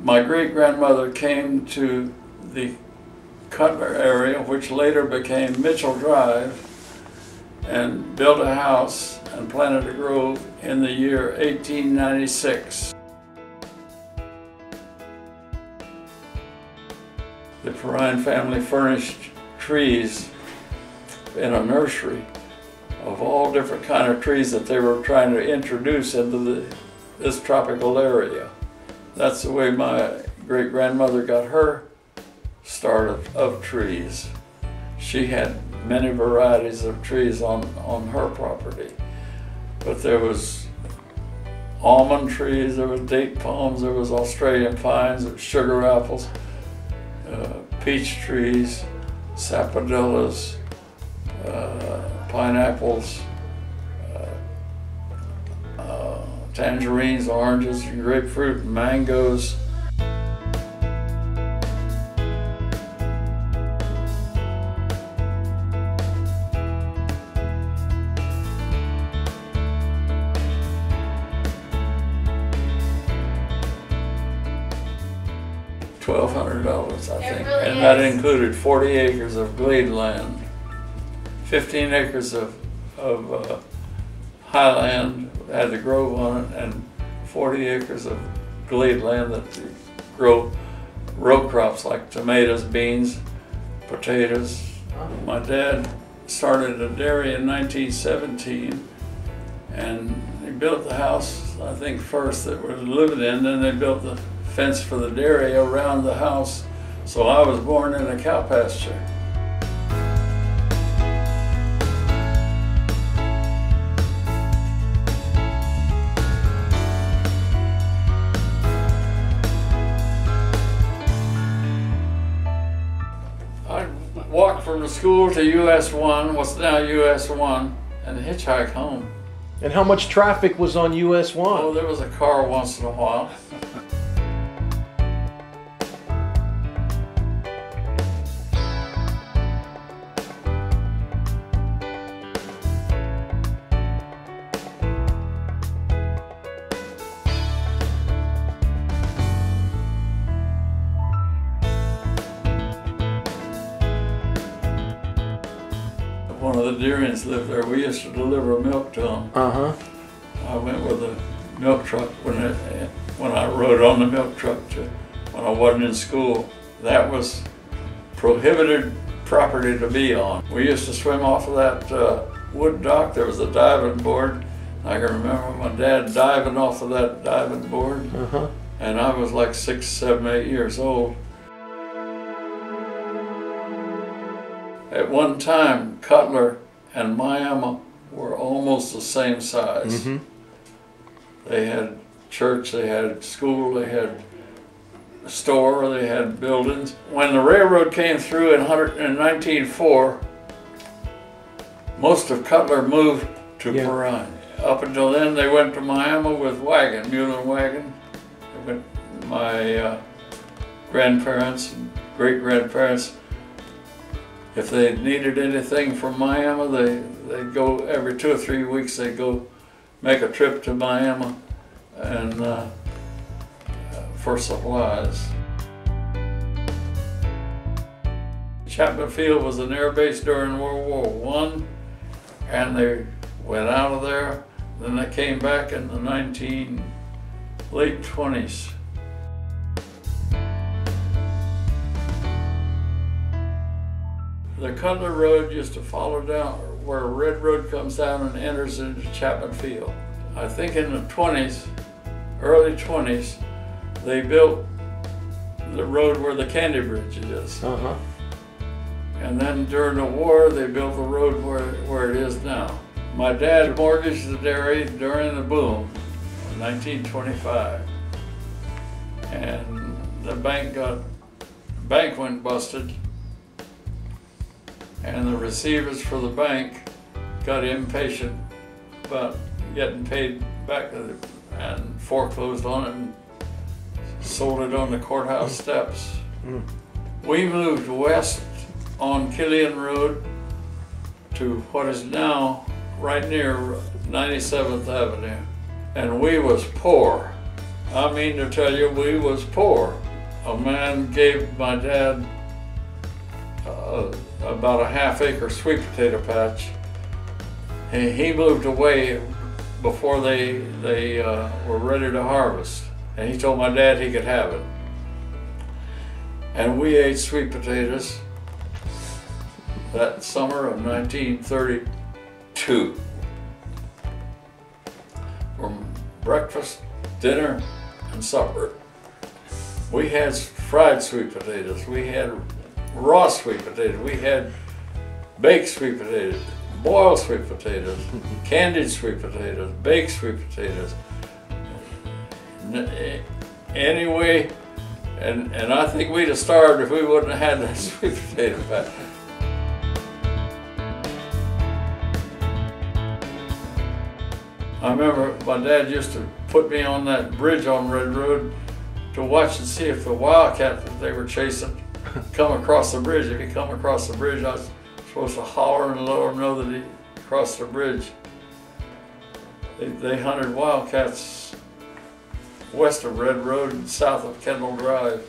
My great-grandmother came to the Cutler area, which later became Mitchell Drive, and built a house and planted a grove in the year 1896. The Perrine family furnished trees in a nursery of all different kind of trees that they were trying to introduce into this tropical area. That's the way my great-grandmother got her start of trees. She had many varieties of trees on her property, but there was almond trees, there was date palms, there was Australian pines, there was sugar apples, peach trees, sapodillas, pineapples, tangerines, oranges, grapefruit, mangoes. $1,200, I think, really and that is. included 40 acres of glade land, 15 acres of highland had the grove on it, and 40 acres of glade land that grow row crops like tomatoes, beans, potatoes. My dad started a dairy in 1917, and he built the house, I think, first that we're living in, then they built the fence for the dairy around the house. So I was born in a cow pasture. I walked from the school to US 1, what's now US 1, and hitchhiked home. And how much traffic was on US 1? Oh, there was a car once in a while. One of the Deerians lived there. We used to deliver milk to them. Uh-huh. I went with a milk truck when I rode on the milk truck when I wasn't in school. That was prohibited property to be on. We used to swim off of that wood dock. There was a diving board. I can remember my dad diving off of that diving board. Uh-huh. And I was like 6, 7, 8 years old. At one time, Cutler and Miami were almost the same size. Mm-hmm. They had church, they had school, they had a store, they had buildings. When the railroad came through in 1904, most of Cutler moved to Perrine. Up until then, they went to Miami with mule and wagon. My grandparents and great-grandparents, if they needed anything from Miami, they'd go every 2 or 3 weeks. They'd go make a trip to Miami and for supplies. Chapman Field was an air base during World War I, and they went out of there. Then they came back in the late 20s. The Cutler Road used to follow down where Red Road comes down and enters into Chapman Field. I think in the 20s, early 20s, they built the road where the Candy Bridge is. Uh-huh. And then during the war, they built the road where it is now. My dad mortgaged the dairy during the boom in 1925. And the bank went busted. And the receivers for the bank got impatient about getting paid back and foreclosed on it and sold it on the courthouse steps. Mm. We moved west on Killian Road to what is now right near 97th Avenue. And we was poor. I mean to tell you, we was poor. A man gave my dad about a half-acre sweet potato patch. And he moved away before they were ready to harvest. And he told my dad he could have it. And we ate sweet potatoes that summer of 1932. From breakfast, dinner, and supper. We had fried sweet potatoes, we had raw sweet potatoes, we had baked sweet potatoes, boiled sweet potatoes, candied sweet potatoes, baked sweet potatoes. Anyway, and I think we'd have starved if we wouldn't have had that sweet potato patch. I remember my dad used to put me on that bridge on Red Road to watch and see if the wildcat that they were chasing come across the bridge. If he come across the bridge, I was supposed to holler and let him know that he crossed the bridge. They hunted wildcats west of Red Road and south of Kendall Drive.